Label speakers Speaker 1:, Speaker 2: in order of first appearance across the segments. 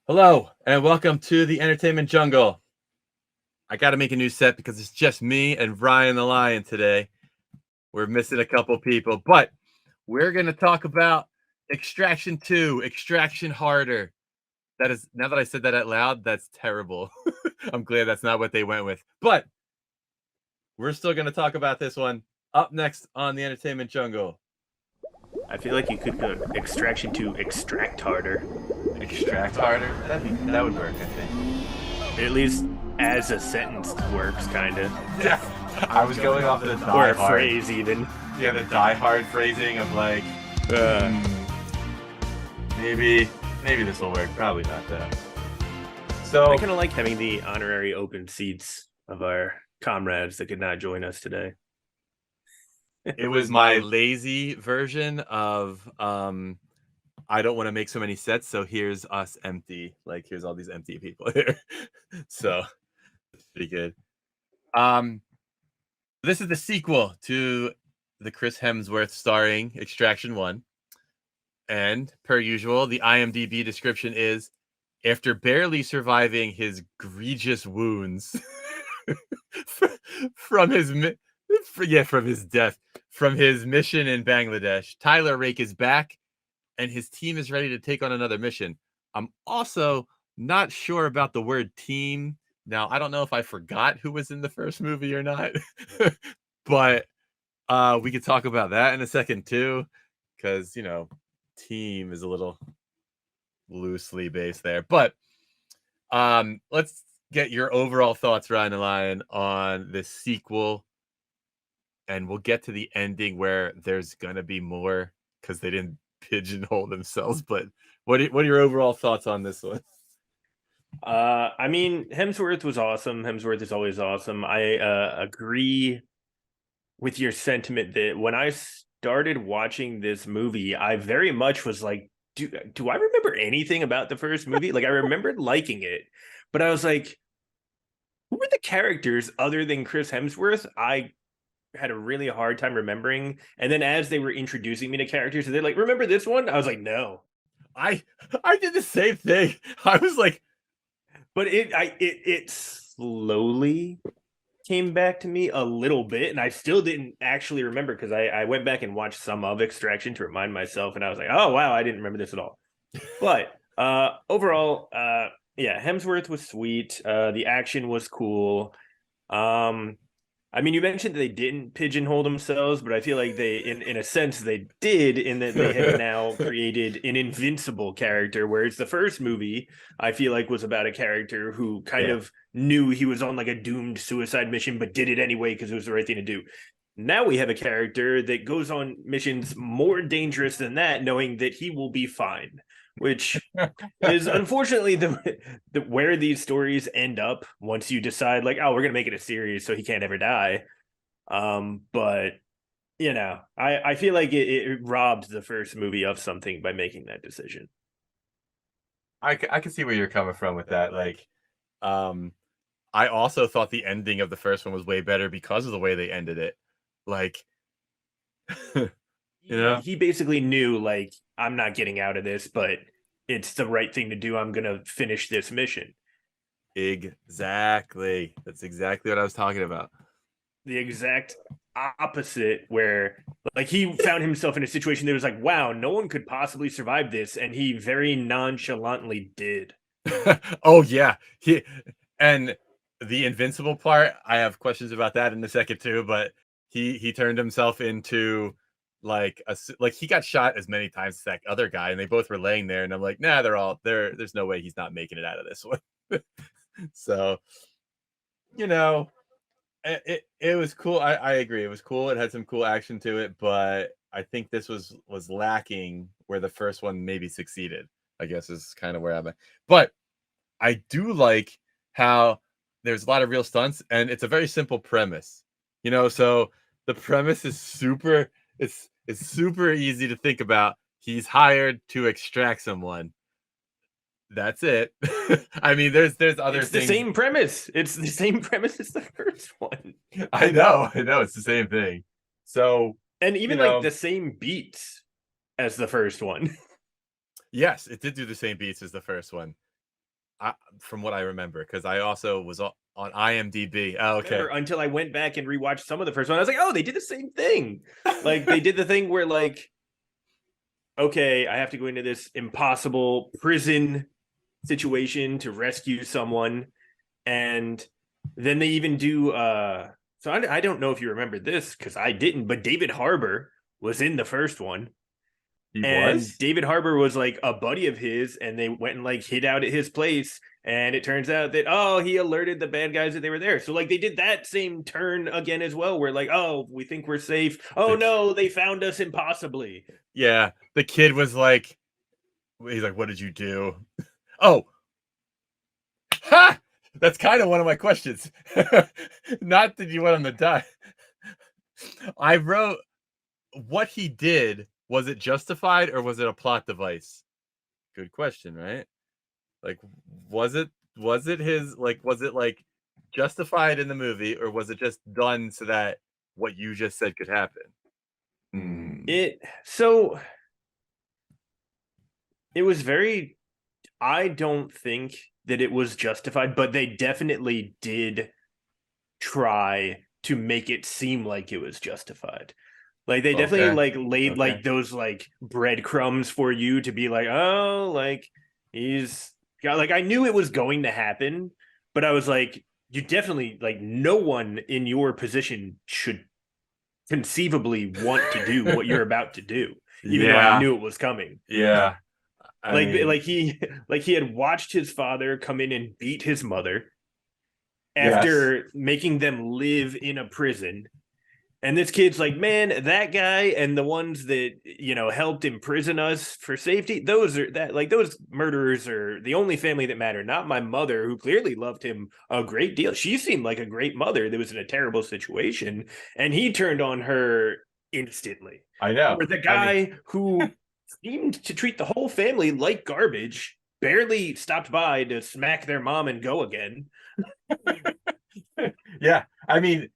Speaker 1: Hello, and welcome to the Entertainment Jungle. I got to make a new set because it's just me and Ryan the Lion today. We're missing a couple people, but we're going to talk about Extraction 2, Extraction Harder. That is, now that I said that out loud, that's terrible. I'm glad that's not what they went with. But we're still going to talk about this one up next on the Entertainment Jungle.
Speaker 2: I feel like you could go extraction to extract harder,
Speaker 1: Extract Harder? That would work, I think.
Speaker 2: at least as a sentence works, kind of,
Speaker 1: Yeah, I was going off the
Speaker 2: or
Speaker 1: Die
Speaker 2: a
Speaker 1: Hard.
Speaker 2: phrase even.
Speaker 1: Yeah, the Die Hard phrasing of like,
Speaker 2: Uh,
Speaker 1: maybe this will work. Probably not though.
Speaker 2: I
Speaker 1: So
Speaker 2: kind of like having the honorary open seats of our comrades that could not join us today.
Speaker 1: it was my lazy version of I don't want to make so many sets, so here's us empty. Like here's all these empty people here. So it's pretty good. Um this is the sequel to the Chris Hemsworth starring Extraction 1. And per usual, the IMDb description is after barely surviving his egregious wounds from his from his death from his mission in Bangladesh, Tyler Rake is back and his team is ready to take on another mission. I'm also not sure about the word team. Now, I don't know if I forgot who was in the first movie or not, but we could talk about that in a second too, because team is a little loosely based there. But let's get your overall thoughts, Ryan and Lion, on this sequel, and we'll get to the ending where there's gonna be more because they didn't pigeonhole themselves. But what are your overall thoughts on this one?
Speaker 2: I mean, Hemsworth was awesome. Hemsworth is always awesome. I agree with your sentiment that when I started watching this movie, I very much was like, do I remember anything about the first movie? Like I remembered liking it, but I was like, who were the characters other than Chris Hemsworth? I had a really hard time remembering. And then as they were introducing me to characters, they're like, remember this one? I was like, no.
Speaker 1: I I did the same thing. I was like,
Speaker 2: But it slowly came back to me a little bit, and I still didn't actually remember because I went back and watched some of Extraction to remind myself, and I was like, oh wow, I didn't remember this at all. But overall, yeah, Hemsworth was sweet. The action was cool. Um, I mean, you mentioned they didn't pigeonhole themselves, but I feel like they, in a sense, they did, in that they have now created an invincible character. Whereas the first movie, I feel like, was about a character who kind
Speaker 1: yeah,
Speaker 2: of knew he was on like a doomed suicide mission, but did it anyway because it was the right thing to do. Now we have a character that goes on missions more dangerous than that, knowing that he will be fine, which is unfortunately the where these stories end up once you decide like, oh, we're gonna make it a series so he can't ever die. But I feel like it robbed the first movie of something by making that decision.
Speaker 1: I can see where you're coming from with that. Like, um, I also thought the ending of the first one was way better because of the way they ended it. Like, you
Speaker 2: Yeah,
Speaker 1: know,
Speaker 2: he basically knew like I'm not getting out of this, but it's the right thing to do. I'm gonna finish this mission.
Speaker 1: exactly. That's exactly what I was talking about.
Speaker 2: The exact opposite, where like he found himself in a situation that was like, wow, no one could possibly survive this, and he very nonchalantly did.
Speaker 1: Oh yeah, and the invincible part. I have questions about that in a second too. But he turned himself into like like he got shot as many times as that other guy, and they both were laying there. And I'm like, nah, they're all there. There's no way he's not making it out of this one. So you know, it was cool. I agree. It was cool. It had some cool action to it, but I think this was lacking where the first one maybe succeeded. I guess is kind of where I'm at. But I do like how there's a lot of real stunts and it's a very simple premise. So the premise is it's super easy to think about. He's hired to extract someone. That's it. I mean, there's other
Speaker 2: It's the
Speaker 1: things.
Speaker 2: same premise. It's the same premise as the first one,
Speaker 1: I know, it's the same thing. So,
Speaker 2: and
Speaker 1: you
Speaker 2: even like
Speaker 1: know,
Speaker 2: the same beats as the first one.
Speaker 1: yes, it did do the same beats as the first one. from what I remember, because I also was on IMDb. Oh, okay.
Speaker 2: Remember until I went back and rewatched some of the first one. I was like, oh, they did the same thing. Like they did the thing where like, okay, I have to go into this impossible prison situation to rescue someone, and then they even do. So I don't know if you remember this because I didn't, but David Harbour was in the first one.
Speaker 1: He
Speaker 2: And
Speaker 1: was?
Speaker 2: David Harbour was like a buddy of his, and they went and like hid out at his place. And it turns out that he alerted the bad guys that they were there. So like they did that same turn again as well, where like, oh, we think we're safe. Oh
Speaker 1: The
Speaker 2: no, they found us impossibly.
Speaker 1: Yeah, the kid was like, he's like, "What did you do?" Oh, ha! That's kind of one of my questions. Not that you want him to die. I wrote, what he did, was it justified or was it a plot device? Good question, right? Like, was it his, like, was it like justified in the movie, or was it just done so that what you just said could happen? Hmm.
Speaker 2: So it was very, I don't think that it was justified, but they definitely did try to make it seem like it was justified. Like they definitely
Speaker 1: Okay.
Speaker 2: like laid
Speaker 1: Okay.
Speaker 2: like those like breadcrumbs for you to be like, oh, like he's got, like I knew it was going to happen, but I was like, you definitely, like, no one in your position should conceivably want to do what you're about to do, even though I
Speaker 1: Yeah.
Speaker 2: knew it was coming.
Speaker 1: Yeah. I
Speaker 2: Like
Speaker 1: mean,
Speaker 2: he had watched his father come in and beat his mother
Speaker 1: yes.
Speaker 2: after making them live in a prison. And this kid's like, man, that guy and the ones that, helped imprison us for safety, those murderers are the only family that matter, not my mother, who clearly loved him a great deal. She seemed like a great mother that was in a terrible situation, and he turned on her instantly.
Speaker 1: I know.
Speaker 2: Or the
Speaker 1: I mean,
Speaker 2: guy who seemed to treat the whole family like garbage, barely stopped by to smack their mom and go again.
Speaker 1: yeah. I mean,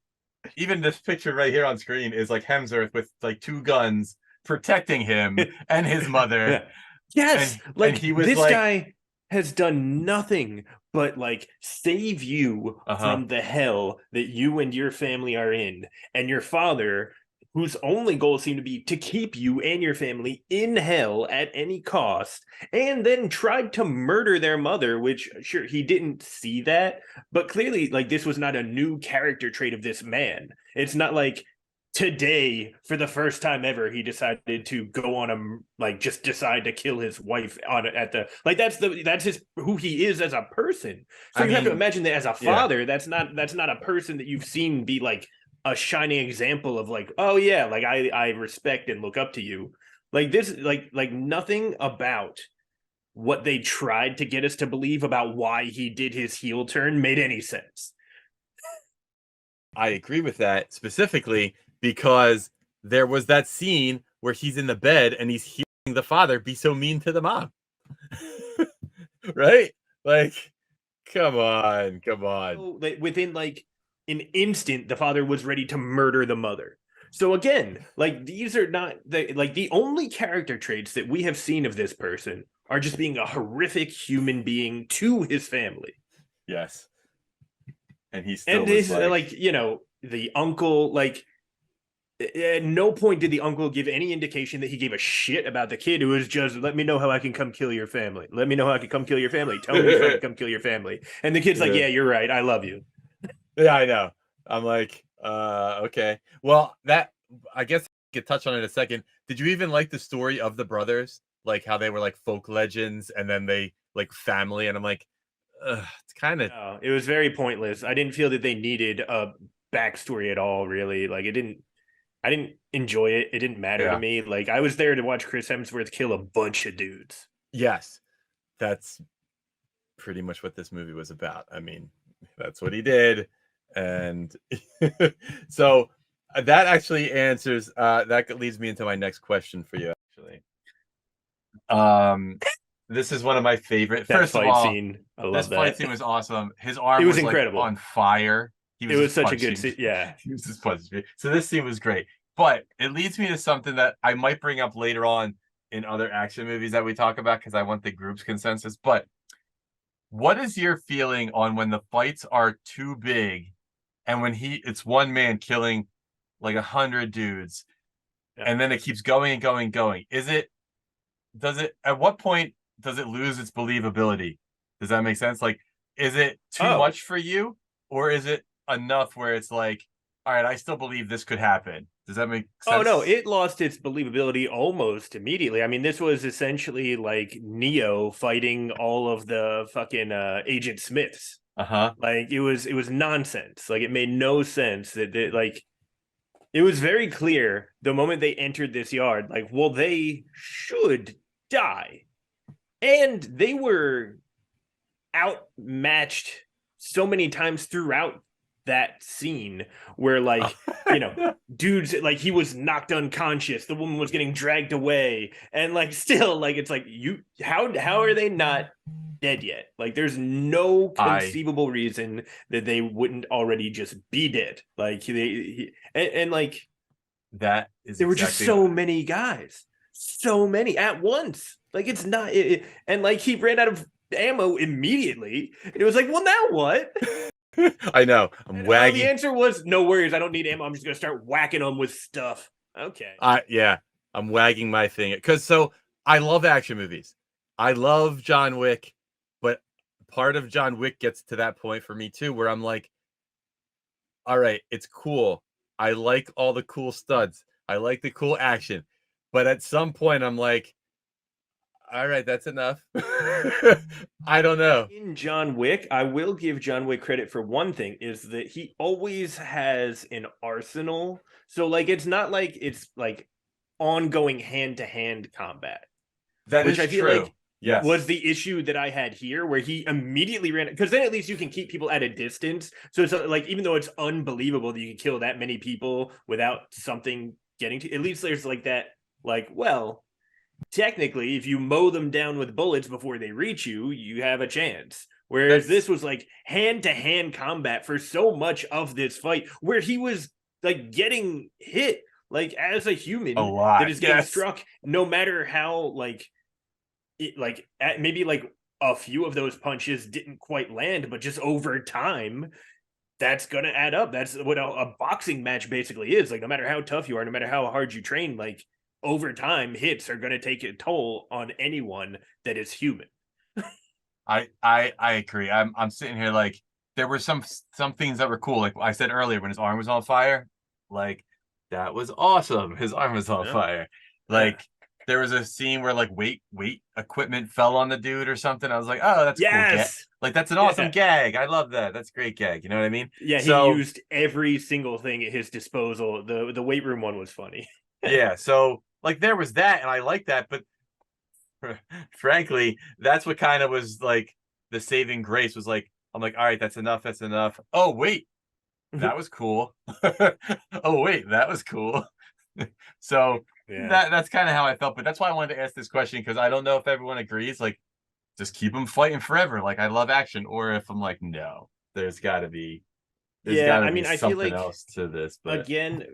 Speaker 1: even this picture right here on screen is like Hemsworth with like two guns protecting him and his mother,
Speaker 2: Yes,
Speaker 1: and
Speaker 2: like
Speaker 1: he was
Speaker 2: this
Speaker 1: like,
Speaker 2: guy has done nothing but like save you
Speaker 1: uh-huh.
Speaker 2: from the hell that you and your family are in, and your father, whose only goal seemed to be to keep you and your family in hell at any cost, and then tried to murder their mother, which sure he didn't see that, but clearly like this was not a new character trait of this man. It's not like today, for the first time ever, he decided to go on a, like, just decide to kill his wife on at the, like, that's his, who he is as a person. So
Speaker 1: I
Speaker 2: you have to
Speaker 1: mean,
Speaker 2: imagine that as a
Speaker 1: yeah.
Speaker 2: father, that's not a person that you've seen be like a shining example of like, oh yeah, like I respect and look up to you. Like this, like nothing about what they tried to get us to believe about why he did his heel turn made any sense.
Speaker 1: I agree with that specifically because there was that scene where he's in the bed and he's hearing the father be so mean to the mom. Right? Like, come on, come on.
Speaker 2: So within like an instant, the father was ready to murder the mother. So again, like these are not the only character traits that we have seen of this person are just being a horrific human being to his family.
Speaker 1: Yes. And he still
Speaker 2: And
Speaker 1: was
Speaker 2: his,
Speaker 1: like,
Speaker 2: like, the uncle, like at no point did the uncle give any indication that he gave a shit about the kid, who was just, let me know how I can come kill your family. Let me know how I can come kill your family. Tell me so I can come kill your family. And the kid's like,
Speaker 1: yeah.
Speaker 2: yeah, you're right. I love you.
Speaker 1: Yeah, I know. I'm like, okay. Well, that, I guess we could touch on it in a second. Did you even like the story of the brothers? Like how they were like folk legends and then they like family, and I'm like, it's kind of,
Speaker 2: No, it was very pointless. I didn't feel that they needed a backstory at all, really. Like I didn't enjoy it. It didn't matter to
Speaker 1: yeah.
Speaker 2: me. Like I was there to watch Chris Hemsworth kill a bunch of dudes.
Speaker 1: Yes. That's pretty much what this movie was about. I mean, that's what he did. And so that actually answers that leads me into my next question for you actually. Um this is one of my favorite.
Speaker 2: That
Speaker 1: First of
Speaker 2: fight
Speaker 1: all,
Speaker 2: scene, I
Speaker 1: this
Speaker 2: love
Speaker 1: fight
Speaker 2: that.
Speaker 1: scene was awesome. His
Speaker 2: It
Speaker 1: arm
Speaker 2: was
Speaker 1: was like on
Speaker 2: incredible.
Speaker 1: fire. He
Speaker 2: It
Speaker 1: was
Speaker 2: was
Speaker 1: just
Speaker 2: such a good
Speaker 1: punching.
Speaker 2: scene. Yeah.
Speaker 1: He was just punching. So this scene was great. But it leads me to something that I might bring up later on in other action movies that we talk about because I want the group's consensus. But What is your feeling on when the fights are too big and when it's one man killing like 100 dudes
Speaker 2: Yeah.
Speaker 1: and then it keeps going and going and going? Does it, at what point does it lose its believability? Does that make sense? Like, is it too
Speaker 2: Oh,
Speaker 1: much for you, or is it enough where it's like, all right, I still believe this could happen? Does that make
Speaker 2: oh no,
Speaker 1: sense?
Speaker 2: it lost its believability almost immediately. I mean, this was essentially like Neo fighting all of the fucking Agent Smiths.
Speaker 1: Uh-huh.
Speaker 2: Like it was nonsense. Like it made no sense that like it was very clear the moment they entered this yard, like, well, they should die. And they were outmatched so many times throughout that scene where like dudes, like he was knocked unconscious, the woman was getting dragged away, and like still like it's like you how are they not dead yet? Like there's no
Speaker 1: I
Speaker 2: conceivable reason that they wouldn't already just be dead. Like and like
Speaker 1: that is
Speaker 2: there were just
Speaker 1: exactly
Speaker 2: so many guys, so many at once. Like it's not, and like he ran out of ammo immediately. And it was like, well, now what?
Speaker 1: I know. I'm
Speaker 2: And oh, the
Speaker 1: wagging.
Speaker 2: answer was no worries. I don't need ammo. I'm just gonna start whacking them with stuff. Okay.
Speaker 1: Yeah, I'm wagging my thing because I love action movies. I love John Wick, but part of John Wick gets to that point for me too, where I'm like, all right, it's cool. I like all the cool studs. I like the cool action. But at some point, I'm like, all right, that's enough. I don't know.
Speaker 2: In John Wick, I will give John Wick credit for one thing is that he always has an arsenal. So like it's not like it's like ongoing hand to hand combat,
Speaker 1: That
Speaker 2: which
Speaker 1: is
Speaker 2: I feel
Speaker 1: true.
Speaker 2: like
Speaker 1: Yes.
Speaker 2: was the issue that I had here, where he immediately ran, because then at least you can keep people at a distance. So it's like, even though it's unbelievable that you can kill that many people without something getting to, at least there's like that, like, well, technically, if you mow them down with bullets before they reach you, you have a chance. Whereas
Speaker 1: That's
Speaker 2: this was like hand to hand combat for so much of this fight, where he was like getting hit like as a
Speaker 1: a
Speaker 2: human that
Speaker 1: lot.
Speaker 2: is getting
Speaker 1: Yes.
Speaker 2: struck, no matter how like it like maybe like a few of those punches didn't quite land, but just over time that's gonna add up. That's what a boxing match basically is. Like no matter how tough you are, no matter how hard you train, like over time hits are gonna take a toll on anyone that is human.
Speaker 1: I agree. I'm sitting here like there were some things that were cool. Like I said earlier, when his arm was on fire, like that was awesome. His arm was on
Speaker 2: Yeah,
Speaker 1: fire.
Speaker 2: yeah.
Speaker 1: Like there was a scene where like weight equipment fell on the dude or something. I was like, oh, that's a cool gag.
Speaker 2: Yes.
Speaker 1: Like that's an awesome
Speaker 2: Yeah.
Speaker 1: gag. I love that. That's a great gag. You know what I mean?
Speaker 2: Yeah, he
Speaker 1: So
Speaker 2: used every single thing at his disposal. The weight room one was funny.
Speaker 1: yeah, so like there was that, and I like that, but frankly, that's what kind of was like the saving grace was like, I'm like, all right, that's enough, that's enough. Oh, wait, that was cool. Oh, wait, that was cool. So
Speaker 2: Yeah.
Speaker 1: that's kind of how I felt, but that's why I wanted to ask this question because I don't know if everyone agrees. Like, just keep them fighting forever. Like, I love action, or if I'm like, no, there's got to be, there's
Speaker 2: Yeah,
Speaker 1: got to
Speaker 2: I
Speaker 1: be
Speaker 2: mean, I feel
Speaker 1: something
Speaker 2: like
Speaker 1: else to this. But
Speaker 2: again,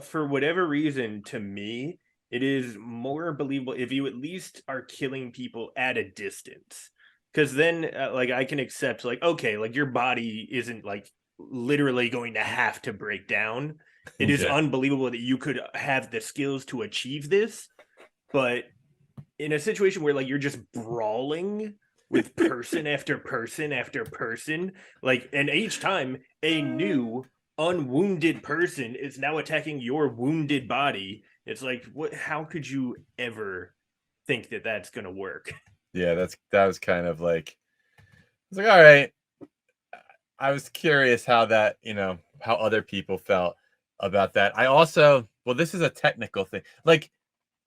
Speaker 2: for whatever reason, to me, it is more believable if you at least are killing people at a distance. Because then, like, I can accept, like, okay, like your body isn't like literally going to have to break down. It is
Speaker 1: yeah,
Speaker 2: unbelievable that you could have the skills to achieve this. But in a situation where like you're just brawling with person after person after person, like, and each time a new unwounded person is now attacking your wounded body, it's like, what, how could you ever think that that's going to work?
Speaker 1: yeah, that was kind of like, it's like, all right, I was curious how that, how other people felt about that. I also, well, this is a technical thing. Like,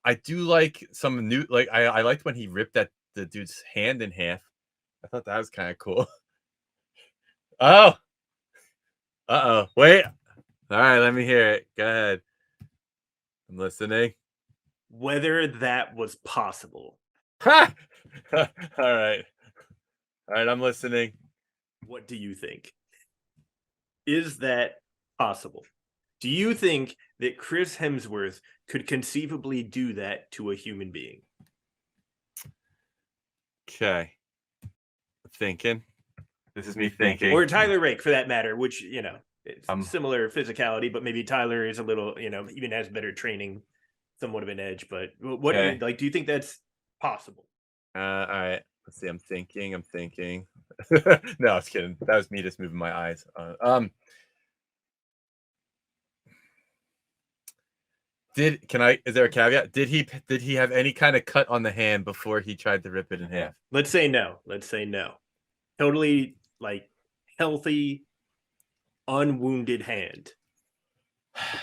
Speaker 1: I do like some new, like, I liked when he ripped the dude's hand in half. I thought that was kind of cool. Oh, uh-oh. Wait. All right, let me hear it. Go ahead. I'm listening.
Speaker 2: Whether that was possible.
Speaker 1: Ha! All right. All right, I'm listening.
Speaker 2: What do you think? Is that possible? Do you think that Chris Hemsworth could conceivably do that to a human being?
Speaker 1: Okay. thinking. This is me thinking.
Speaker 2: Or Tyler Rake, for that matter, which, you know, it's
Speaker 1: Um,
Speaker 2: similar physicality, but maybe Tyler is a little, you know, even has better training, somewhat of an edge. But what,
Speaker 1: Okay.
Speaker 2: like, do you think that's possible?
Speaker 1: All right. Let's see. I'm thinking. No, I was kidding. That was me just moving my eyes. Is there a caveat? Did he have any kind of cut on the hand before he tried to rip it in half?
Speaker 2: Let's say no. Let's say no. Totally like healthy, unwounded hand.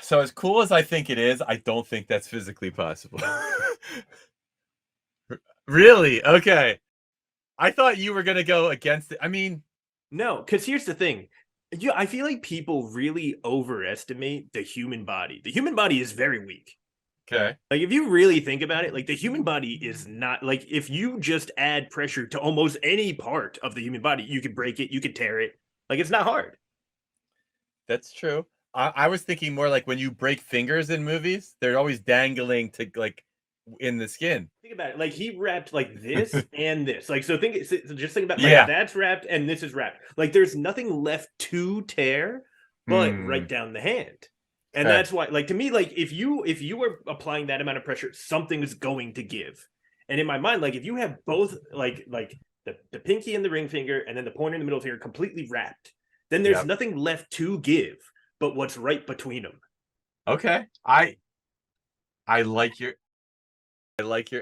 Speaker 1: So as cool as I think it is, I don't think that's physically possible. Really? Okay. I thought you were gonna go against it. I mean,
Speaker 2: No, because here's the thing. I feel like people really overestimate the human body. The human body is very weak.
Speaker 1: okay.
Speaker 2: Like, if you really think about it, like, the human body is not like, if you just add pressure to almost any part of the human body, you could break it, you could tear it. Like, it's not hard.
Speaker 1: That's true. I was thinking more like when you break fingers in movies, they're always dangling to like in the skin.
Speaker 2: Think about it. Like, he wrapped like this and this. Like, so just think about, like,
Speaker 1: Yeah.
Speaker 2: that's wrapped and this is wrapped. Like, there's nothing left to tear but right down the hand. And
Speaker 1: Okay.
Speaker 2: that's why, like, to me, like, if you were applying that amount of pressure, something's going to give. And in my mind, like, if you have both, like the pinky and the ring finger and then the pointer and the middle finger completely wrapped, then there's
Speaker 1: Yep.
Speaker 2: nothing left to give but what's right between them.
Speaker 1: Okay. I like your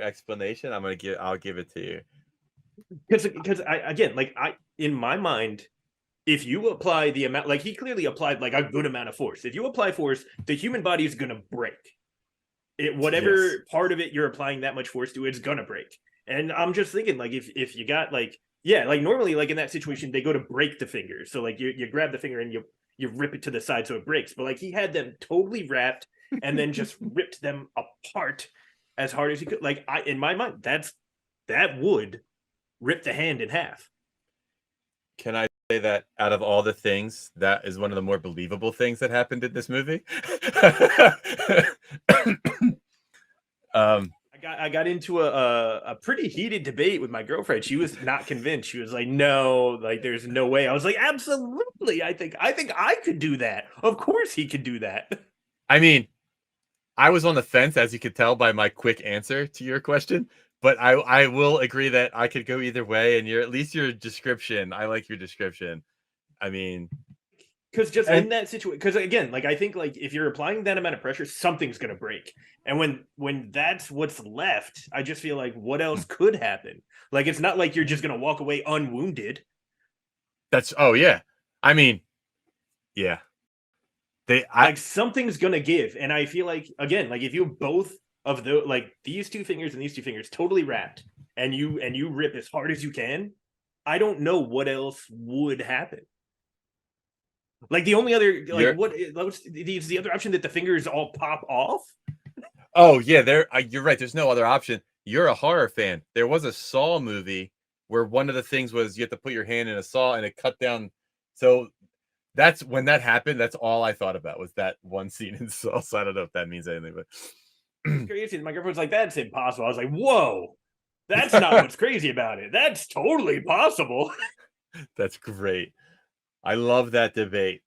Speaker 1: explanation. I'll give it to you.
Speaker 2: Because I, again, like, in my mind, if you apply the amount, like, he clearly applied like a good amount of force. If you apply force, the human body is gonna break. Whatever
Speaker 1: Yes.
Speaker 2: part of it you're applying that much force to, it's gonna break. And I'm just thinking, like, if you got, like, yeah, like, normally, like, in that situation, they go to break the finger. So, like, you grab the finger and you rip it to the side so it breaks. But, like, he had them totally wrapped and then just ripped them apart as hard as he could. Like, in my mind, that would rip the hand in half.
Speaker 1: Can I say that out of all the things, that is one of the more believable things that happened in this movie?
Speaker 2: I got into a pretty heated debate with my girlfriend. She was not convinced. She was like, "No, like, there's no way." I was like, "Absolutely! I think I could do that. Of course, he could do that."
Speaker 1: I mean, I was on the fence, as you could tell by my quick answer to your question, but I will agree that I could go either way. And at least your description, I like your description. I mean,
Speaker 2: Because just in that situation, because again, like, I think, like, if you're applying that amount of pressure, something's gonna break. And when that's what's left, I just feel like, what else could happen? Like, it's not like you're just gonna walk away unwounded.
Speaker 1: oh yeah. I mean, yeah.
Speaker 2: Like, something's gonna give. And I feel like, again, like, if you both of the, like, these two fingers and these two fingers totally wrapped, and you rip as hard as you can, I don't know what else would happen. Like, the only other, like, what's the other option, that the fingers all pop off?
Speaker 1: Oh yeah, you're right. There's no other option. You're a horror fan. There was a Saw movie where one of the things was you have to put your hand in a saw and it cut down. So that's when that happened. That's all I thought about was that one scene in Saw. So I don't know if that means anything, but
Speaker 2: It's crazy. My girlfriend's like, "That's impossible." I was like, "Whoa, that's not what's crazy about it. That's totally possible."
Speaker 1: that's great. I love that debate.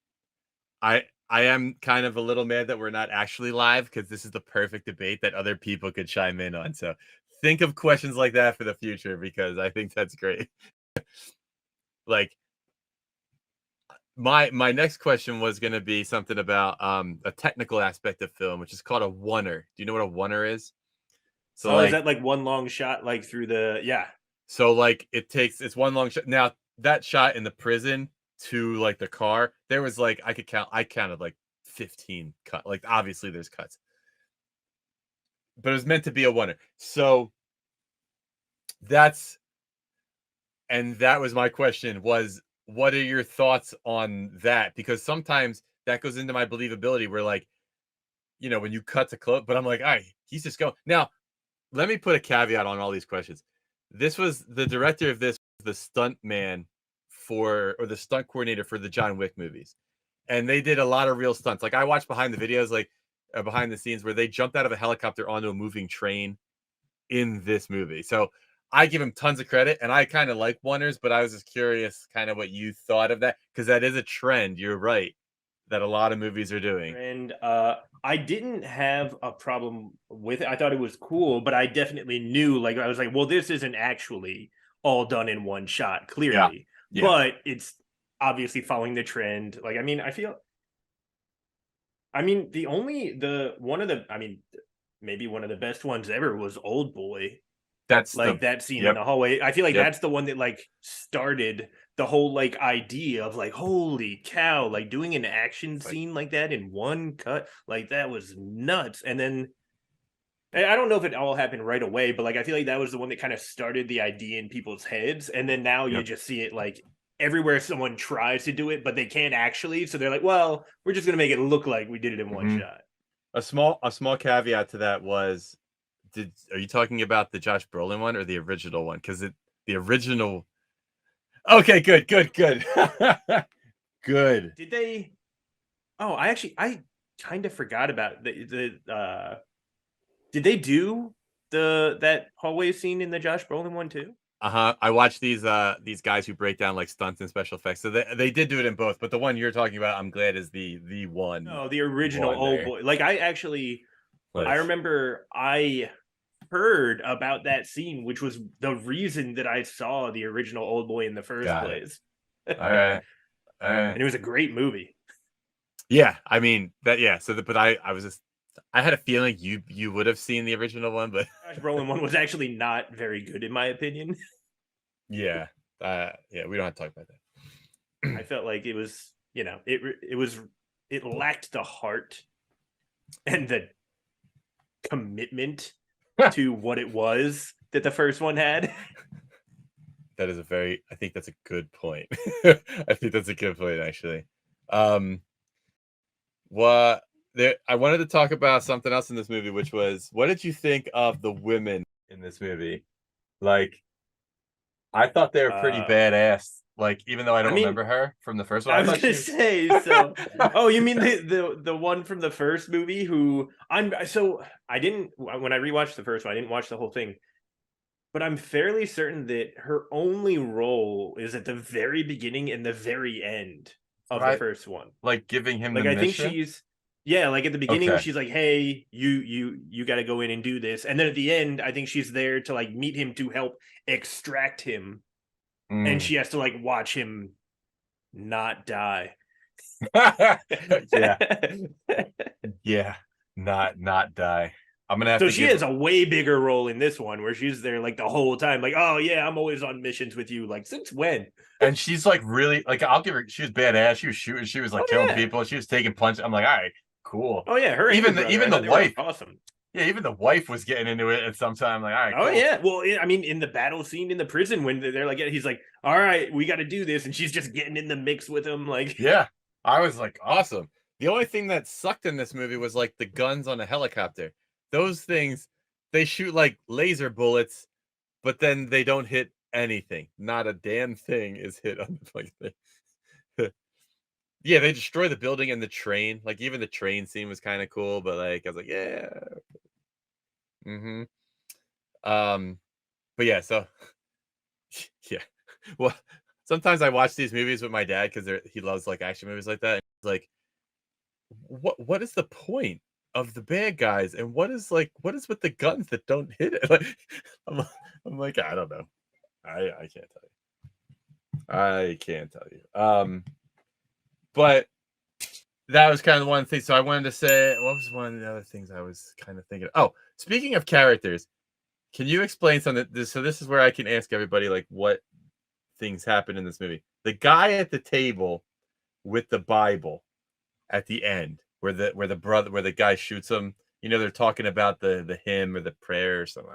Speaker 1: I am kind of a little mad that we're not actually live because this is the perfect debate that other people could chime in on. So think of questions like that for the future because I think that's great. Like my next question was going to be something about a technical aspect of film, which is called a oneer. Do you know what a oneer is? So
Speaker 2: Is that like one long shot, like, through the, yeah?
Speaker 1: So like it's one long shot. Now that shot in the prison to like the car, there was like I counted like 15 cut. Like obviously there's cuts. But it was meant to be a oneer. So that was my question was what are your thoughts on that? Because sometimes that goes into my believability where like, when you cut to close, but I'm like, all right, he's just going. Now, let me put a caveat on all these questions. This was the director of this, the stunt man or the stunt coordinator for the John Wick movies. And they did a lot of real stunts. Like I watched behind the videos, like behind the scenes where they jumped out of a helicopter onto a moving train in this movie. So I give him tons of credit, and I kind of like Wonders, but I was just curious, kind of what you thought of that, because that is a trend. You're right that a lot of movies are doing.
Speaker 2: And I didn't have a problem with it. I thought it was cool, but I definitely knew, like, I was like, well, this isn't actually all done in one shot,
Speaker 1: Yeah,
Speaker 2: clearly,
Speaker 1: yeah,
Speaker 2: but it's obviously following the trend. Like, I mean, the only the one of the, maybe one of the best ones ever was Old Boy.
Speaker 1: that's the
Speaker 2: Like that scene in
Speaker 1: yep,
Speaker 2: the hallway, I feel like
Speaker 1: yep.
Speaker 2: that's the one that like started the whole like idea of like, holy cow, like doing an action
Speaker 1: It's like
Speaker 2: scene like that in one cut, like that was nuts. And then I don't know if it all happened right away, but like I feel like that was the one that kind of started the idea in people's heads. And then now you
Speaker 1: yep.
Speaker 2: just see it like everywhere someone tries to do it, but they can't actually. So they're like, well, we're just gonna make it look like we did it in one
Speaker 1: Mhm.
Speaker 2: shot.
Speaker 1: A small caveat to that was, are you talking about the Josh Brolin one or the original one? Because the original. Okay, good, good, good, good.
Speaker 2: Did they? Oh, I kind of forgot about did they do that hallway scene in the Josh Brolin one too?
Speaker 1: Uh-huh. I watched these guys who break down like stunts and special effects. So they did do it in both, but the one you're talking about, I'm glad is the
Speaker 2: No, the original
Speaker 1: one
Speaker 2: Old
Speaker 1: there.
Speaker 2: Boy. Like I
Speaker 1: Like,
Speaker 2: remember I heard about that scene, which was the reason that I saw the original Old Boy in the first
Speaker 1: got it.
Speaker 2: place.
Speaker 1: All
Speaker 2: And
Speaker 1: right. All right.
Speaker 2: it was a great movie.
Speaker 1: Yeah, I mean that. Yeah. But I was just, I had a feeling you would have seen the original one, but
Speaker 2: Josh Brolin one was actually not very good in my opinion.
Speaker 1: yeah, yeah, we don't have to talk about
Speaker 2: I
Speaker 1: that.
Speaker 2: felt like it was, it lacked the heart and the commitment to what it was that the first one had.
Speaker 1: That is I think that's a good point. I think that's a good point, actually. Um, what I wanted to talk about something else in this movie, which was, what did you think of the women in this movie? Like, I thought they were pretty
Speaker 2: Uh,
Speaker 1: badass. Like, even though I
Speaker 2: I
Speaker 1: don't
Speaker 2: mean,
Speaker 1: remember her from the first one,
Speaker 2: I
Speaker 1: I
Speaker 2: was
Speaker 1: thought
Speaker 2: gonna
Speaker 1: she was.
Speaker 2: say so. Oh, you mean the one from the first movie? Who I'm so I didn't when I rewatched the first one, I didn't watch the whole thing, but I'm fairly certain that her only role is at the very beginning and the very end of the
Speaker 1: Right,
Speaker 2: first one.
Speaker 1: like giving him the
Speaker 2: Like I think
Speaker 1: mission.
Speaker 2: she's yeah, like at the beginning
Speaker 1: Okay.
Speaker 2: she's like, "Hey, you got to go in and do this," and then at the end, I think she's there to like meet him to help extract him, and
Speaker 1: Mm.
Speaker 2: she has to like watch him not die.
Speaker 1: Yeah, yeah. Not die. I'm gonna have
Speaker 2: So
Speaker 1: to
Speaker 2: she
Speaker 1: give.
Speaker 2: has a way bigger role in this one where she's there like the whole time, like, oh yeah, I'm always on missions with you. Like, since when?
Speaker 1: And she's like, really, like, I'll give her. She was badass. She was shooting. She was like
Speaker 2: Oh
Speaker 1: killing
Speaker 2: yeah.
Speaker 1: people. She was taking punches. I'm like, all right, cool.
Speaker 2: Oh yeah, her and her
Speaker 1: Even the
Speaker 2: brother.
Speaker 1: even
Speaker 2: I
Speaker 1: the
Speaker 2: thought they were
Speaker 1: wife.
Speaker 2: awesome.
Speaker 1: Yeah, even the wife was getting into it at some time. Like, all right,
Speaker 2: Oh
Speaker 1: cool.
Speaker 2: yeah. Well, I mean, in the battle scene in the prison when they're like, he's like, all right, we got to do this, and she's just getting in the mix with him. Like,
Speaker 1: Yeah, I was like, awesome. The only thing that sucked in this movie was like the guns on a helicopter. Those things, they shoot like laser bullets, but then they don't hit anything. Not a damn thing is hit on the fucking thing. Yeah, they destroy the building and the train. Like, even the train scene was kind of cool, but like I was like, yeah. hmm Um, but yeah, so yeah. Well, sometimes I watch these movies with my dad because he loves like action movies like that. And he's like, what is the point of the bad guys, and what is with the guns that don't hit it? Like, I'm, I'm like, I don't know. I can't tell you. I can't tell you. But that was kind of one thing. So I wanted to say, what was one of the other things I was kind of thinking? Oh, speaking of characters, can you explain something? So this is where I can ask everybody like what things happen in this movie. The guy at the table with the Bible at the end, where the guy shoots him. You know, they're talking about the hymn or the prayer or something.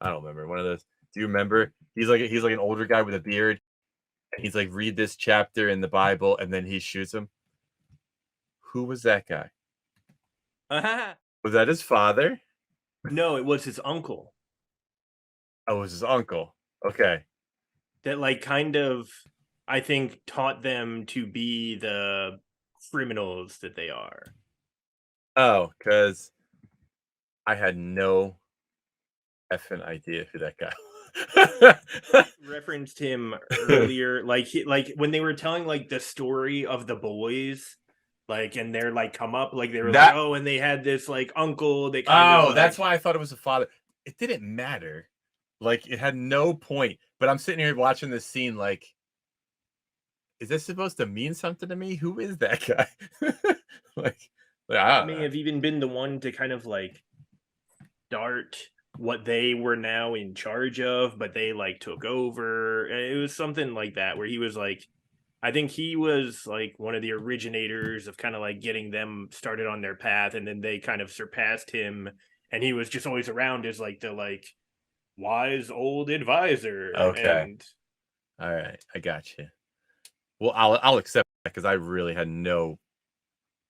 Speaker 1: I don't remember one of those. Do you remember? He's like an older guy with a beard. And he's like, read this chapter in the Bible, and then he shoots him. Who was that guy? Was that his father?
Speaker 2: no, it was his uncle
Speaker 1: Oh, it was his uncle. Okay.
Speaker 2: that like kind of, I think, taught them to be the criminals that they are.
Speaker 1: Oh, because I had no effing idea who that guy
Speaker 2: Referenced him earlier, like when they were telling like the story of the boys, like and their like come up, like they were like,
Speaker 1: That
Speaker 2: oh, and they had this like uncle that kind of
Speaker 1: oh,
Speaker 2: like
Speaker 1: that's why I thought it was a father. It didn't matter. Like it had no point. But I'm sitting here watching this scene like, is this supposed to mean something to me? Who is that guy? like, I don't
Speaker 2: may
Speaker 1: know.
Speaker 2: have even been the one to kind of like start what they were now in charge of, but they like took over. It was something like that where he was like, I think he was like one of the originators of kind of like getting them started on their path, and then they kind of surpassed him, and he was just always around as like the like wise old advisor.
Speaker 1: Okay.
Speaker 2: And
Speaker 1: All right. I got you. Well, I'll accept that because I really had no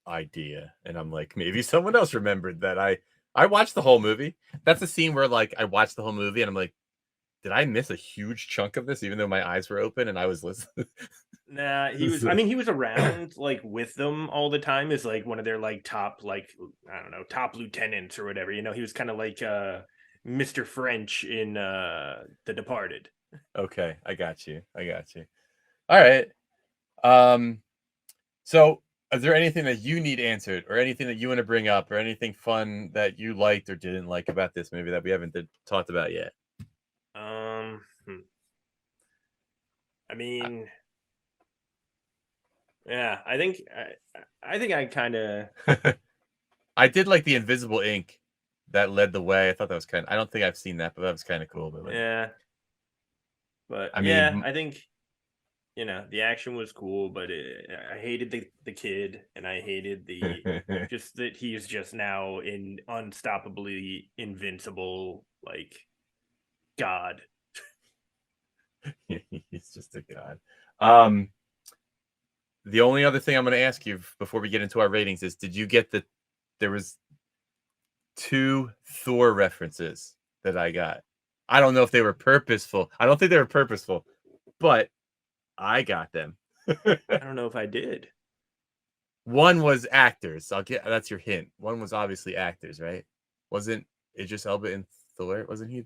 Speaker 1: idea. And I'm like, maybe someone else remembered that I watched the whole movie. That's a scene where like I watched the whole movie and I'm like, did I miss a huge chunk of this even though my eyes were open and I was listening?
Speaker 2: nah, he was. I mean, he was around like with them all the time as like one of their like top like I don't know top lieutenants or whatever. You know, he was kind of like Mr. French in The Departed.
Speaker 1: Okay, I got you. I got you. All right. Um so is there anything that you need answered or anything that you want to bring up or anything fun that you liked or didn't like about this movie that we haven't talked about yet?
Speaker 2: Um, hmm. I mean, yeah, I think I kind of
Speaker 1: I did like the invisible ink that led the way. I thought that was kind of, I don't think I've seen that, but that was kind of cool. But like,
Speaker 2: yeah, but
Speaker 1: I
Speaker 2: yeah,
Speaker 1: mean,
Speaker 2: I think you know the action was cool, but I hated the kid, and I hated the just that he is just now in unstoppably invincible like god.
Speaker 1: he's just a god. Um, the only other thing I'm going to ask you before we get into our ratings is, did you get there was two Thor references that I got? I don't know if they were purposeful. I don't think they were purposeful, but I got them.
Speaker 2: I don't know if I did.
Speaker 1: One was actors. I'll get that's your hint. One was obviously actors, right? Wasn't Idris Elba in Thor? Isn't he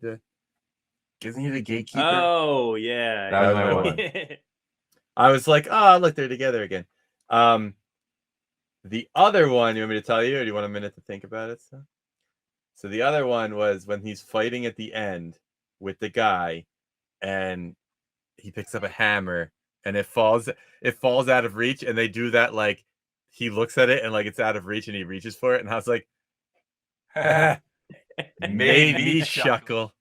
Speaker 1: the gatekeeper?
Speaker 2: Oh yeah,
Speaker 1: That was my one. I was like, oh, look, they're together again. Um, the other one, you want me to tell you, or do you want a minute to think about it? So the other one was when he's fighting at the end with the guy, and he picks up a hammer, and it falls out of reach, and they do that like he looks at it and like it's out of reach, and he reaches for it, and I was like, made me chuckle.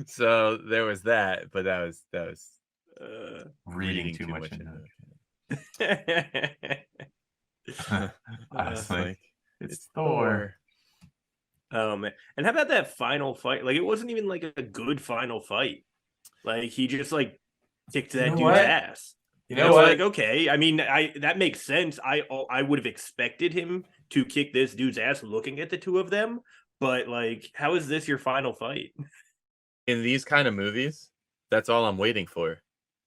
Speaker 1: So there was that, but that was reading too much into it. I was like, it's Thor.
Speaker 2: Oh man. And how about that final fight? Like it wasn't even like a good final fight. Like he just like kicked that dude's
Speaker 1: what?
Speaker 2: ass.
Speaker 1: You
Speaker 2: And
Speaker 1: know
Speaker 2: it's
Speaker 1: what?
Speaker 2: like, okay, I mean, I that makes sense. I would have expected him to kick this dude's ass looking at the two of them, but like, how is this your final fight?
Speaker 1: In these kind of movies, that's all I'm waiting for.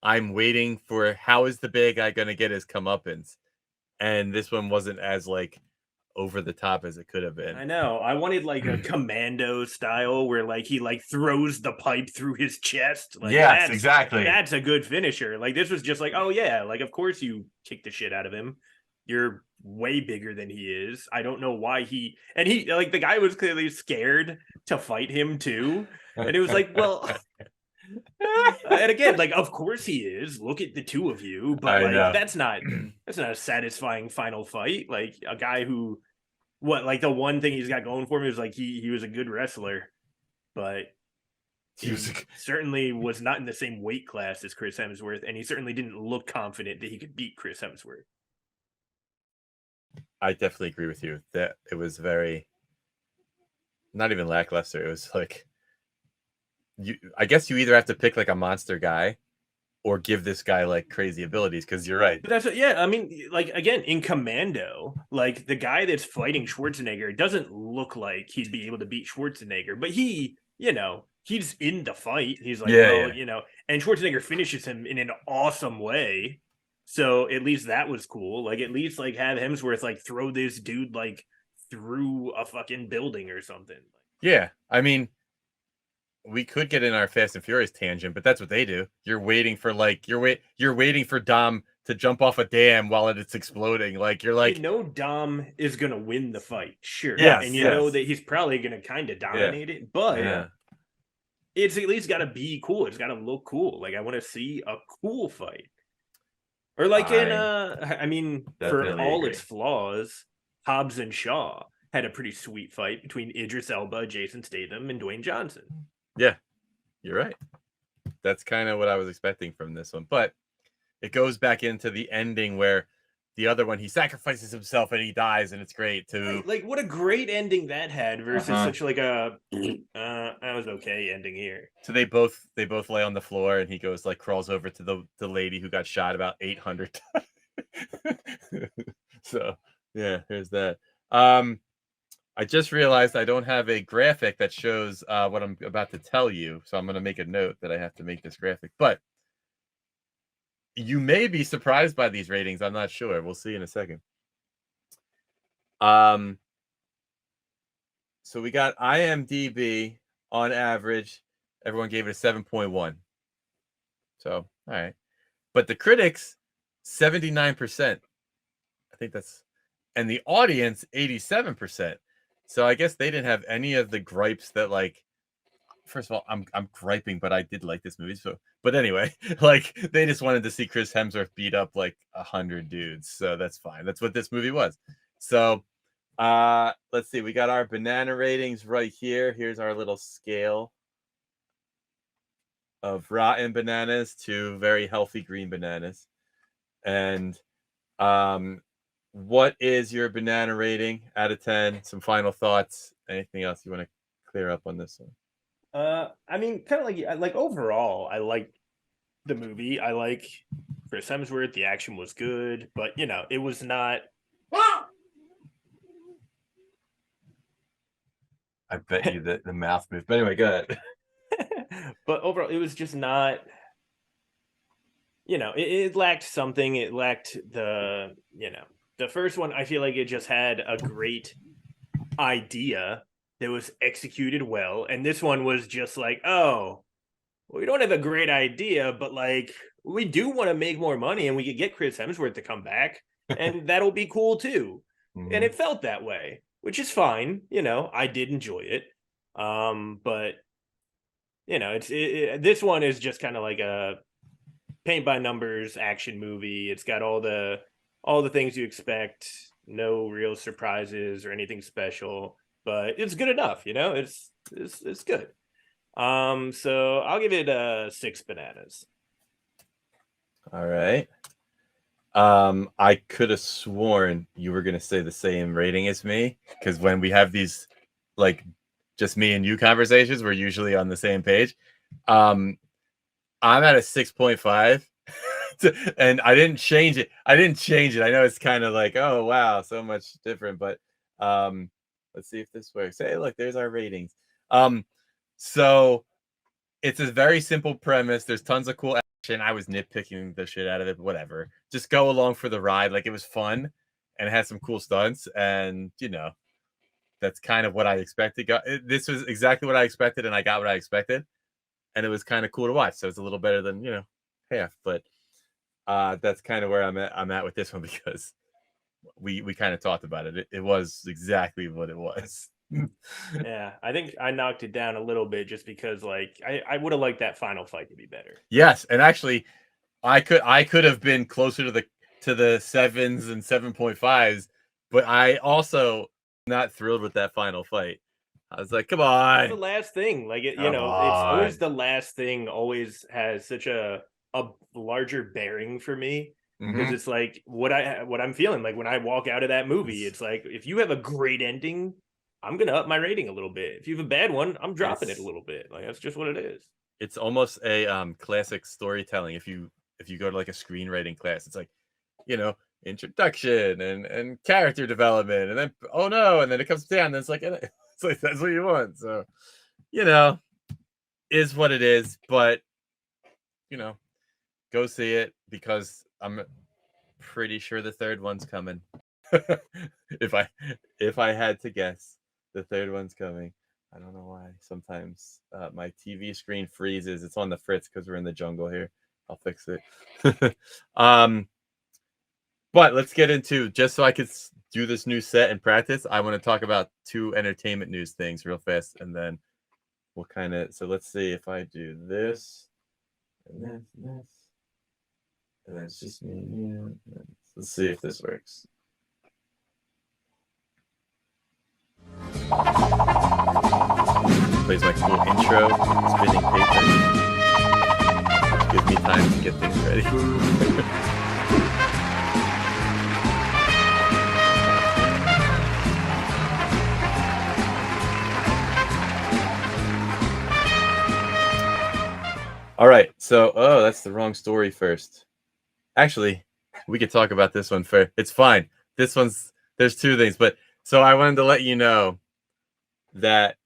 Speaker 1: I'm waiting for how is the big guy gonna get his comeuppance, and this one wasn't as like over the top as it could have been.
Speaker 2: I know. I wanted like a commando style where like he like throws the pipe through his chest. Like
Speaker 1: Yes, exactly.
Speaker 2: that's a good finisher. Like this was just like, oh yeah, like of course you kick the shit out of him. You're way bigger than he is. I don't know why he like the guy was clearly scared to fight him too. And it was like, well, and again, like of course he is. Look at the two of you, but
Speaker 1: I
Speaker 2: like
Speaker 1: know.
Speaker 2: that's not a satisfying final fight. Like a guy who what like the one thing he's got going for him is like he was a good wrestler, but he certainly was not in the same weight class as Chris Hemsworth, and he certainly didn't look confident that he could beat Chris Hemsworth.
Speaker 1: I definitely agree with you that it was very not even lackluster. It was like I guess you either have to pick like a monster guy or give this guy like crazy abilities because you're right.
Speaker 2: But that's what, yeah. I mean, like again, in Commando, like the guy that's fighting Schwarzenegger doesn't look like he'd be able to beat Schwarzenegger, but he, you know, he's in the fight. He's like,
Speaker 1: Yeah,
Speaker 2: well,
Speaker 1: yeah.
Speaker 2: you know, and Schwarzenegger finishes him in an awesome way. So at least that was cool. Like at least like have Hemsworth like throw this dude like through a fucking building or something.
Speaker 1: Yeah. I mean, we could get in our Fast and Furious tangent, but that's what they do. You're waiting for you're waiting for Dom to jump off a dam while it's exploding. Like you're like,
Speaker 2: Dom is gonna win the fight, sure,
Speaker 1: yes,
Speaker 2: and
Speaker 1: yes,
Speaker 2: that he's probably gonna kind of
Speaker 1: yeah,
Speaker 2: dominate it, but
Speaker 1: yeah.
Speaker 2: it's at least got to be cool. It's got to look cool. Like I want to see a cool fight, or like I mean, for
Speaker 1: Definitely
Speaker 2: all
Speaker 1: agree.
Speaker 2: its flaws, Hobbs and Shaw had a pretty sweet fight between Idris Elba, Jason Statham, and Dwayne Johnson.
Speaker 1: Yeah, you're right. That's kind of what I was expecting from this one, but it goes back into the ending where the other one, he sacrifices himself and he dies, and it's great too.
Speaker 2: Like what a great ending that had versus such like a that was okay ending here.
Speaker 1: So they both lay on the floor, and he goes like crawls over to the lady who got shot about 800 times. So yeah, here's that. I just realized I don't have a graphic that shows what I'm about to tell you, so I'm going to make a note that I have to make this graphic. But you may be surprised by these ratings. I'm not sure. We'll see in a second. So we got IMDb on average. Everyone gave it a 7.1. So, all right. But the critics, 79%. I think that's, and the audience, 87%. So I guess they didn't have any of the gripes that, like, first of all, I'm griping, but I did like this movie. So, but anyway, like they just wanted to see Chris Hemsworth beat up like 100 dudes. So that's fine. That's what this movie was. So let's see. We got our banana ratings right here. Here's our little scale of rotten bananas to very healthy green bananas. And what is your banana rating out of 10? Some final thoughts. Anything else you want to clear up on this one?
Speaker 2: I mean, kind of like overall, I like the movie. I like Chris Hemsworth. The action was good, but it was not.
Speaker 1: I bet you that the mouth moved. But anyway, go ahead.
Speaker 2: But overall, it was just not. It lacked something. It lacked the first one. I feel like it just had a great idea that was executed well, and this one was just like, oh, well, we don't have a great idea, but like we do want to make more money, and we could get Chris Hemsworth to come back, and that'll be cool too. And it felt that way, which is fine. I did enjoy it, but this one is just kind of like a paint by numbers action movie. It's got all the things you expect, no real surprises or anything special, but it's good enough. It's good. So I'll give it 6 bananas.
Speaker 1: All right. I could have sworn you were gonna say the same rating as me, because when we have these like just me and you conversations, we're usually on the same page. I'm at a 6.5. And I didn't change it. I know it's kind of like, oh wow, so much different, but let's see if this works. Hey, look, there's our ratings. So it's a very simple premise. There's tons of cool action. I was nitpicking the shit out of it, but whatever. Just go along for the ride. Like it was fun and it had some cool stunts, and that's kind of what I expected. This was exactly what I expected, and I got what I expected, and it was kind of cool to watch. So it's a little better than half, but that's kind of where I'm at with this one, because we kind of talked about it. It was exactly what it was.
Speaker 2: Yeah, I think I knocked it down a little bit just because like I would have liked that final fight to be better.
Speaker 1: Yes, and actually I could have been closer to the 7s and 7.5s, but I also not thrilled with that final fight. I was like, come on.
Speaker 2: The last thing, like it's
Speaker 1: Come
Speaker 2: always
Speaker 1: on.
Speaker 2: the last thing always has such a larger bearing for me, because it's like what I'm feeling like when I walk out of that movie. It's like if you have a great ending, I'm gonna up my rating a little bit. If you have a bad one, I'm dropping it a little bit. Like that's just what it is.
Speaker 1: It's almost a classic storytelling. If you go to like a screenwriting class, it's like, introduction and character development, and then oh no, and then it comes down, and it's like that's what you want. So, is what it is, but go see it, because I'm pretty sure the third one's coming. if I had to guess, the third one's coming. I don't know why. Sometimes my TV screen freezes. It's on the fritz because we're in the jungle here. I'll fix it. But let's get into, just so I could do this new set and practice, I want to talk about 2 entertainment news things real fast, and then we'll kind of. So let's see if I do this, and then this, and then it's just me. Yeah. Let's see if this works. Plays my cool intro, spinning paper. Gives me time to get things ready. All right, so that's the wrong story first. Actually, we could talk about this one first. It's fine. There's 2 things, but so I wanted to let you know that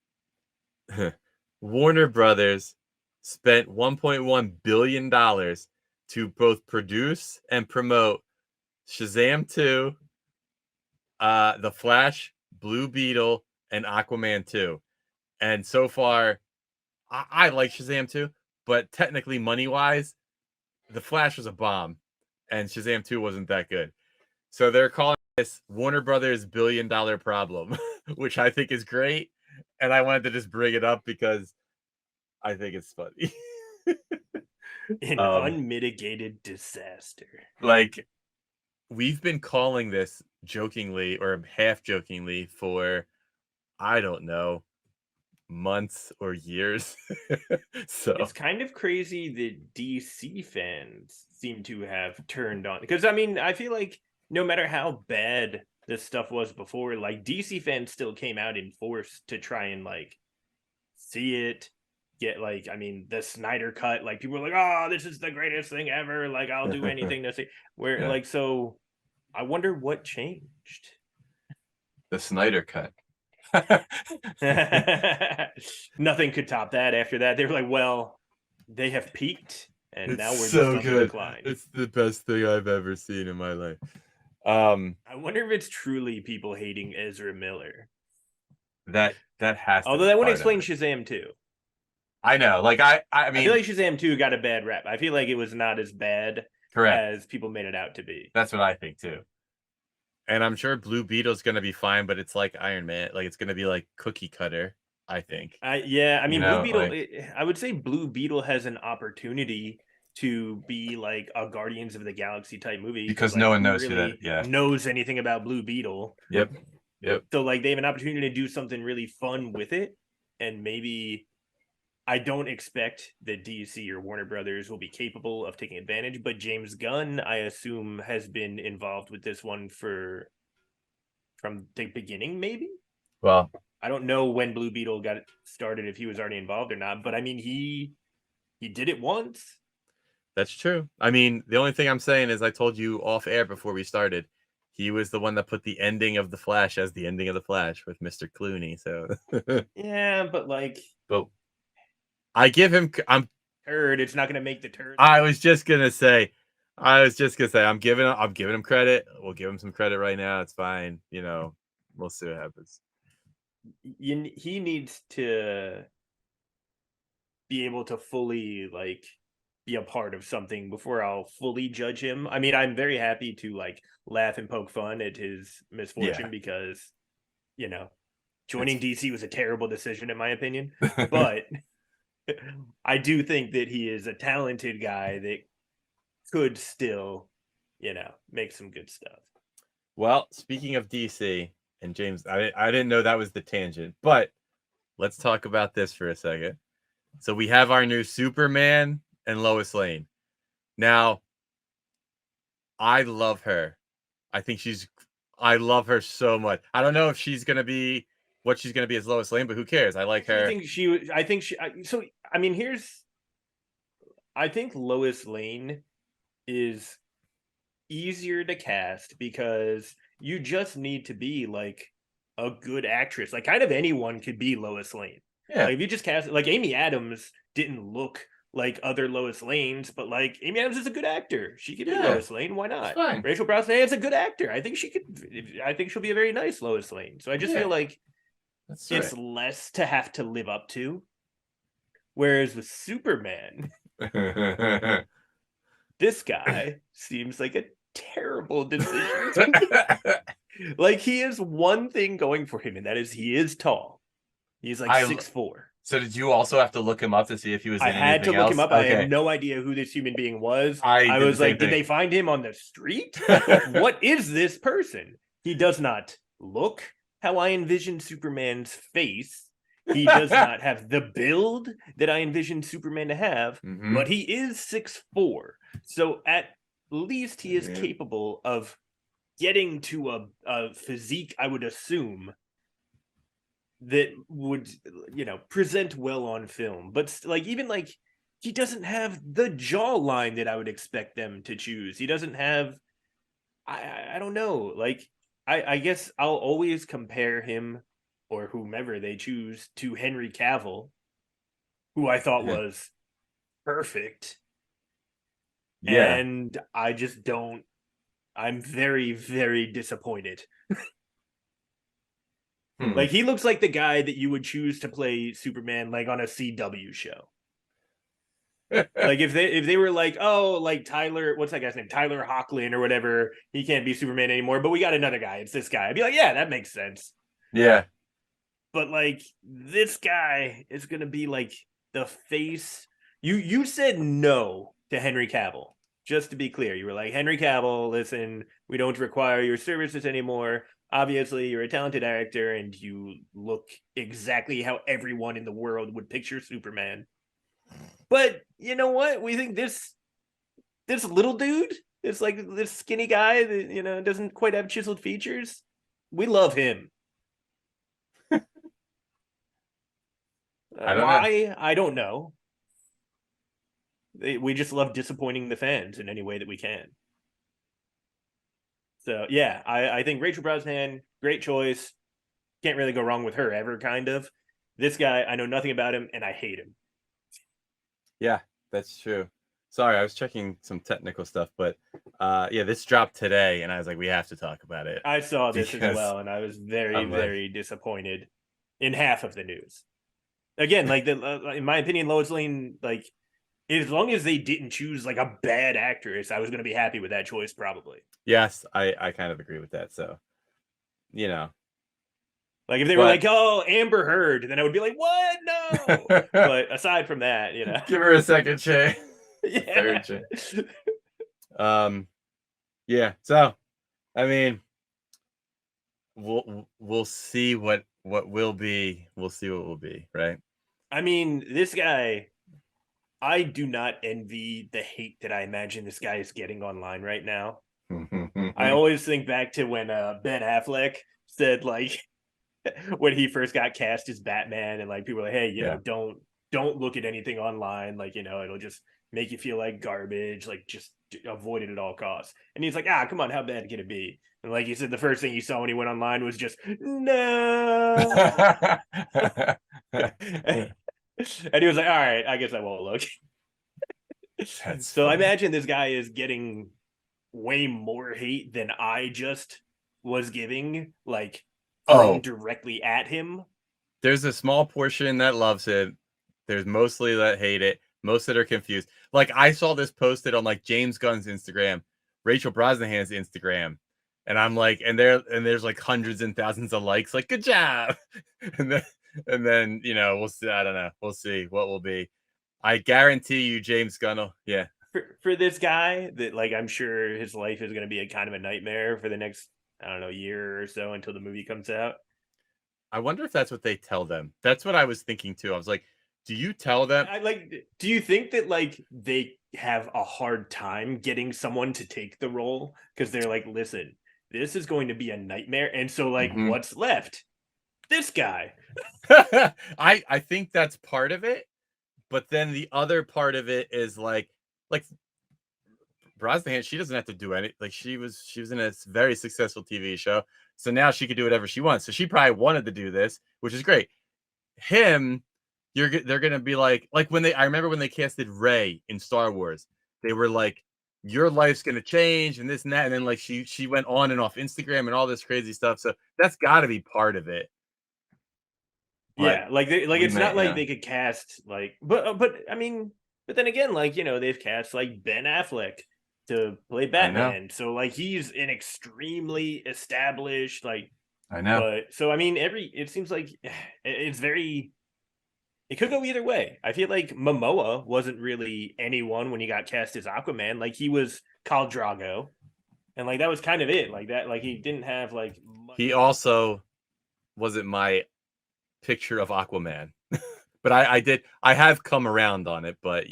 Speaker 1: Warner Brothers spent $1.1 billion to both produce and promote Shazam 2, The Flash, Blue Beetle, and Aquaman 2. And so far, I like Shazam 2, but technically money-wise, The Flash was a bomb, and Shazam 2 wasn't that good. So they're calling this Warner Brothers $1 billion problem, which I think is great. And I wanted to just bring it up because I think it's funny.
Speaker 2: An unmitigated disaster.
Speaker 1: Like, we've been calling this jokingly or half jokingly for, I don't know, months or years. So
Speaker 2: it's kind of crazy that DC fans seem to have turned on, because I mean, I feel like no matter how bad this stuff was before, like DC fans still came out in force to try and like see it, get like, I mean, the Snyder cut, like people were like, oh, this is the greatest thing ever, like I'll do anything to see where like, so I wonder what changed.
Speaker 1: The Snyder cut.
Speaker 2: Nothing could top that. After that, they were like, well, they have peaked and
Speaker 1: It's
Speaker 2: now we're
Speaker 1: so
Speaker 2: just on
Speaker 1: good.
Speaker 2: the decline.
Speaker 1: It's the best thing I've ever seen in my life.
Speaker 2: I wonder if it's truly people hating Ezra Miller.
Speaker 1: That has to,
Speaker 2: although that wouldn't explain Shazam 2.
Speaker 1: I know. Like I mean,
Speaker 2: I feel like Shazam 2 got a bad rap. I feel like it was not as bad as people made it out to be.
Speaker 1: That's what I think too. And I'm sure Blue Beetle's gonna be fine, but it's like Iron Man. Like it's gonna be like cookie cutter, I think.
Speaker 2: I mean, Blue Beetle, I would say Blue Beetle has an opportunity to be like a Guardians of the Galaxy type movie,
Speaker 1: because
Speaker 2: like,
Speaker 1: no one knows really
Speaker 2: knows anything about Blue Beetle.
Speaker 1: Yep.
Speaker 2: So like they have an opportunity to do something really fun with it, and maybe I don't expect that DC or Warner Brothers will be capable of taking advantage, but James Gunn, I assume, has been involved with this one from the beginning, maybe?
Speaker 1: Well,
Speaker 2: I don't know when Blue Beetle got started, if he was already involved or not, but I mean, he did it once.
Speaker 1: That's true. I mean, the only thing I'm saying is I told you off air before we started, he was the one that put the ending of The Flash as the ending of The Flash with Mr. Clooney. So
Speaker 2: yeah, but like,
Speaker 1: I give him. I'm
Speaker 2: turd. It's not going to make the turd.
Speaker 1: I was just gonna say, I'm giving him credit. We'll give him some credit right now. It's fine. You know, we'll see what happens.
Speaker 2: He needs to be able to fully like be a part of something before I'll fully judge him. I mean, I'm very happy to like laugh and poke fun at his misfortune because, you know, joining DC was a terrible decision in my opinion. But I do think that he is a talented guy that could still, you know, make some good stuff.
Speaker 1: Well, speaking of DC and James, I didn't know that was the tangent, but let's talk about this for a second. So we have our new Superman and Lois Lane. Now, I love her. I love her so much. I don't know if she's going to be what she's going to be as Lois Lane, but who cares? I like her.
Speaker 2: I think Lois Lane is easier to cast because you just need to be like a good actress. Like kind of anyone could be Lois Lane.
Speaker 1: Yeah.
Speaker 2: Like if you just cast like Amy Adams didn't look like other Lois Lanes, but like Amy Adams is a good actor. She could be Lois Lane. Why not? Rachel Brosnahan is a good actor. I think she'll be a very nice Lois Lane. So I just feel like
Speaker 1: That's
Speaker 2: it's
Speaker 1: right.
Speaker 2: less to have to live up to. Whereas with Superman, this guy seems like a terrible decision. Like he has one thing going for him, and that is he is tall. He's like
Speaker 1: I
Speaker 2: 6'4".
Speaker 1: so did you also have to look him up to see if he was
Speaker 2: I
Speaker 1: in
Speaker 2: had to
Speaker 1: anything
Speaker 2: look him
Speaker 1: else?
Speaker 2: up. I had
Speaker 1: Okay.
Speaker 2: no idea who this human being was.
Speaker 1: I
Speaker 2: I
Speaker 1: did the
Speaker 2: was
Speaker 1: same
Speaker 2: like, did
Speaker 1: thing.
Speaker 2: they find him on the street? What is this person? He does not look how I envisioned Superman's face. He does not have the build that I envisioned Superman to have,
Speaker 1: Mm-hmm.
Speaker 2: but he is 6'4". So at least he is
Speaker 1: Yeah.
Speaker 2: capable of getting to a physique, I would assume, that would, present well on film. But like, even like, he doesn't have the jawline that I would expect them to choose. He doesn't have, I don't know. Like, I guess I'll always compare him, or whomever they choose, to Henry Cavill, who I thought was perfect.
Speaker 1: Yeah.
Speaker 2: And I just don't, I'm very, very disappointed.
Speaker 1: Hmm.
Speaker 2: Like, he looks like the guy that you would choose to play Superman, like on a CW show. Like if they were like, oh, like Tyler, what's that guy's name? Tyler Hoechlin or whatever, he can't be Superman anymore, but we got another guy. It's this guy. I'd be like, yeah, that makes sense.
Speaker 1: Yeah.
Speaker 2: But like, this guy is gonna be like the face. You said no to Henry Cavill. Just to be clear, you were like, Henry Cavill, listen, we don't require your services anymore. Obviously, you're a talented actor and you look exactly how everyone in the world would picture Superman. But you know what? We think this little dude, it's like this skinny guy that doesn't quite have chiseled features. We love him.
Speaker 1: I don't know.
Speaker 2: Why? I don't know. We just love disappointing the fans in any way that we can. So yeah, I think Rachel Brosnahan, great choice. Can't really go wrong with her ever, kind of. This guy, I know nothing about him, and I hate him.
Speaker 1: Yeah, that's true. Sorry, I was checking some technical stuff, but yeah, this dropped today, and I was like, we have to talk about it
Speaker 2: I saw this as
Speaker 1: because
Speaker 2: well, and I was very,
Speaker 1: I'm like,
Speaker 2: very disappointed in half of the news. Again, like in my opinion, Lois Lane, like as long as they didn't choose like a bad actress, I was going to be happy with that choice probably.
Speaker 1: yes, I kind of agree with that. So, you know,
Speaker 2: Like if they were
Speaker 1: but
Speaker 2: like, "Oh, Amber Heard," then I would be like, "What? No!" But aside from that,
Speaker 1: give her a second chance, a third
Speaker 2: yeah.
Speaker 1: chance. Um, yeah. So, I mean, we'll see what will be. We'll see what will be, right?
Speaker 2: I mean, this guy, I do not envy the hate that I imagine this guy is getting online right now. I always think back to when Ben Affleck said like when he first got cast as Batman, and like people were like, hey,
Speaker 1: Yeah.
Speaker 2: don't look at anything online, like it'll just make you feel like garbage, like just avoid it at all costs. And he's like, come on, how bad can it be? And like he said, the first thing he saw when he went online was just no. And he was like, all right, I guess I won't look.
Speaker 1: That's
Speaker 2: So I
Speaker 1: funny.
Speaker 2: imagine this guy is getting way more hate than I just was giving, like thrown
Speaker 1: Oh,
Speaker 2: directly at him.
Speaker 1: there's a small portion that loves it. There's mostly that hate it. Most that are confused. Like I saw this posted on like James Gunn's Instagram, Rachel Brosnahan's Instagram, and I'm like, there's like hundreds and thousands of likes. Like, good job. and then we'll see. I don't know. We'll see what will be. I guarantee you, James Gunn. Yeah.
Speaker 2: For this guy that like I'm sure his life is going to be a kind of a nightmare for the next, I don't know, year or so until the movie comes out.
Speaker 1: I wonder if that's what they tell them. That's what I was thinking too. I was like, do you tell them?
Speaker 2: I like, do you think that like they have a hard time getting someone to take the role because they're like, listen, this is going to be a nightmare, and so like
Speaker 1: Mhm.
Speaker 2: what's left? This guy.
Speaker 1: I think that's part of it, but then the other part of it is like Brosnahan, she doesn't have to do any like she was in a very successful TV show. So now she could do whatever she wants. So she probably wanted to do this, which is great. Him, they're gonna be like when they I remember when they casted Rey in Star Wars, they were like, your life's gonna change and this and that. And then like she went on and off Instagram and all this crazy stuff. So that's gotta be part of it.
Speaker 2: Yeah, like it's not like
Speaker 1: yeah.
Speaker 2: they could cast like, but I mean, but then again, like they've cast like Ben Affleck to play
Speaker 1: I know.
Speaker 2: Batman, so like he's an extremely established like.
Speaker 1: I know.
Speaker 2: But so I mean, it seems like it's very. It could go either way. I feel like Momoa wasn't really anyone when he got cast as Aquaman. Like he was Khal Drago, and like that was kind of it. Like that, like he didn't have like much.
Speaker 1: He also wasn't my picture of Aquaman. But I have come around on it, but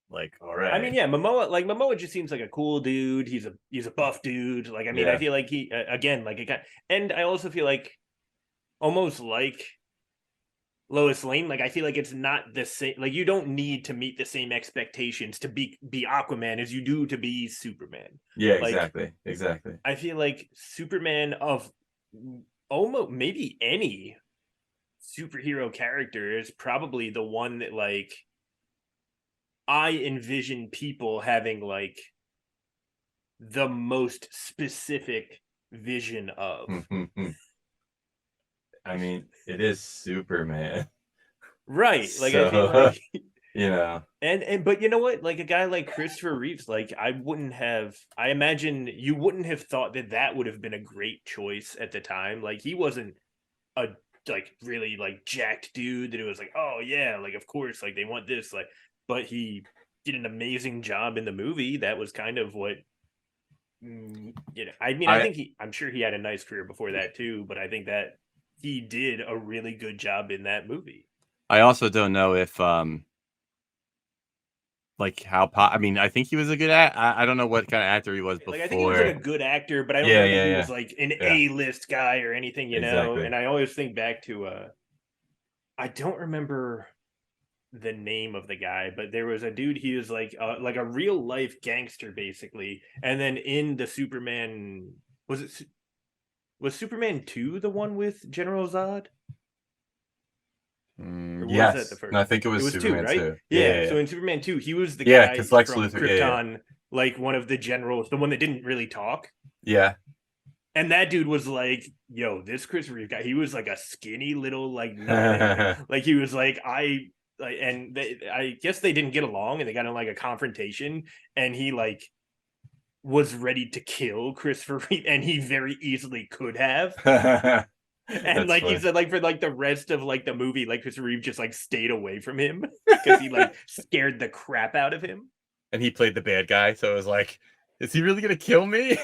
Speaker 1: like all right.
Speaker 2: I mean, yeah, Momoa just seems like a cool dude. He's a buff dude. Like I mean, I feel like he again like it got, and I also feel like almost like Lois Lane, like I feel like it's not the same. Like you don't need to meet the same expectations to be Aquaman as you do to be Superman.
Speaker 1: Yeah,
Speaker 2: Like
Speaker 1: exactly.
Speaker 2: I feel like Superman of almost maybe any superhero character is probably the one that like I envision people having like the most specific vision of.
Speaker 1: I mean, it is Superman.
Speaker 2: Right. Like I feel
Speaker 1: So,
Speaker 2: like
Speaker 1: and
Speaker 2: but you know what? Like a guy like Christopher Reeves, like I imagine you wouldn't have thought that would have been a great choice at the time. Like he wasn't a like really like jacked dude that it was like, oh yeah, like of course, like they want this, like, but he did an amazing job in the movie. That was kind of what I mean, I'm sure he had a nice career before that too, but I think that he did a really good job in that movie.
Speaker 1: I also don't know if like I mean, I think he was a good I don't know what kind of actor he was before.
Speaker 2: Like I think he was like a good actor, but I don't know that he was like an A-list guy or anything,
Speaker 1: Exactly.
Speaker 2: And I always think back to I don't remember the name of the guy, but there was a dude, he was like a real life gangster basically. And then in the Superman, was Superman 2 the one with General Zod? Or was
Speaker 1: Yes.
Speaker 2: that the first?
Speaker 1: No, I think it was
Speaker 2: Superman 2, right?
Speaker 1: 2.
Speaker 2: Yeah. So in Superman 2, he was the
Speaker 1: Yeah,
Speaker 2: guy
Speaker 1: because Lex
Speaker 2: from
Speaker 1: Luthor,
Speaker 2: Krypton, like one of the generals, the one that didn't really talk.
Speaker 1: Yeah.
Speaker 2: And that dude was like, yo, this Chris Reeve guy, he was like a skinny little like nothing. Like he was like, I guess they didn't get along and they got in like a confrontation and he like was ready to kill Christopher Reeve and he very easily could have. And like he said, like for like the rest of like the movie, like Christopher Reeve just like stayed away from him because he like scared the crap out of him.
Speaker 1: And he played the bad guy, so it was like, is he really gonna kill me?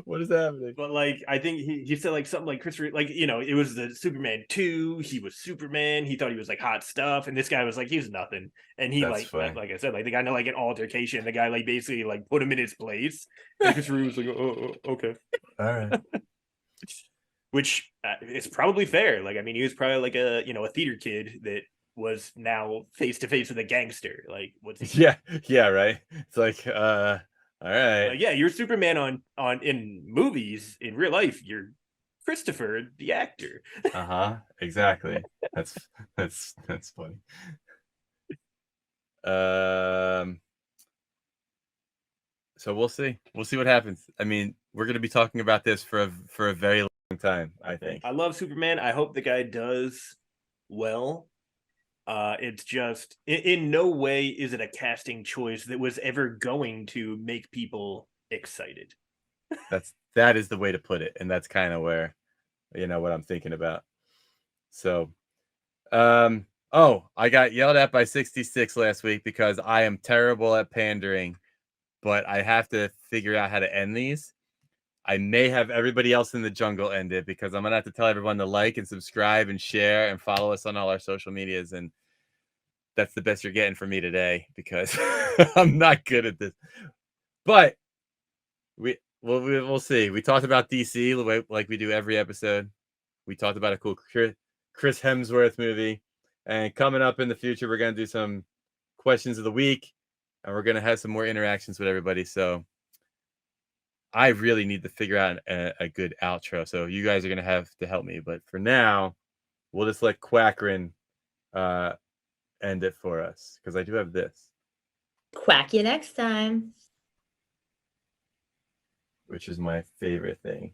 Speaker 1: What is happening?
Speaker 2: But like I think he said like something like Christopher, like it was the Superman 2, he was Superman, he thought he was like hot stuff, and this guy was like he's nothing. And he like I said, like they got into like an altercation, the guy like basically like put him in his place. And Christopher was like, oh okay.
Speaker 1: All right.
Speaker 2: Which is probably fair. Like I mean, he was probably like a a theater kid that was now face to face with a gangster. Like what's he
Speaker 1: yeah, right. It's like all right.
Speaker 2: Like, yeah, you're Superman on in movies. In real life, you're Christopher, the actor.
Speaker 1: Exactly. That's funny. So we'll see. We'll see what happens. I mean, we're gonna be talking about this for a very long time, I think.
Speaker 2: I love Superman. I hope the guy does well. It's just in no way is it a casting choice that was ever going to make people excited.
Speaker 1: That is the way to put it, and that's kind of where what I'm thinking about. So I got yelled at by 66 last week because I am terrible at pandering, but I have to figure out how to end these. I may have everybody else in the jungle end it because I'm gonna have to tell everyone to like and subscribe and share and follow us on all our social medias, and that's the best you're getting from me today because I'm not good at this. But we'll see. We talked about DC like we do every episode. We talked about a cool Chris Hemsworth movie, and coming up in the future, we're gonna do some questions of the week, and we're gonna have some more interactions with everybody. So I really need to figure out a good outro. So you guys are gonna have to help me. But for now, we'll just let Quackrin end it for us because I do have this.
Speaker 3: Quack you next time.
Speaker 1: Which is my favorite thing.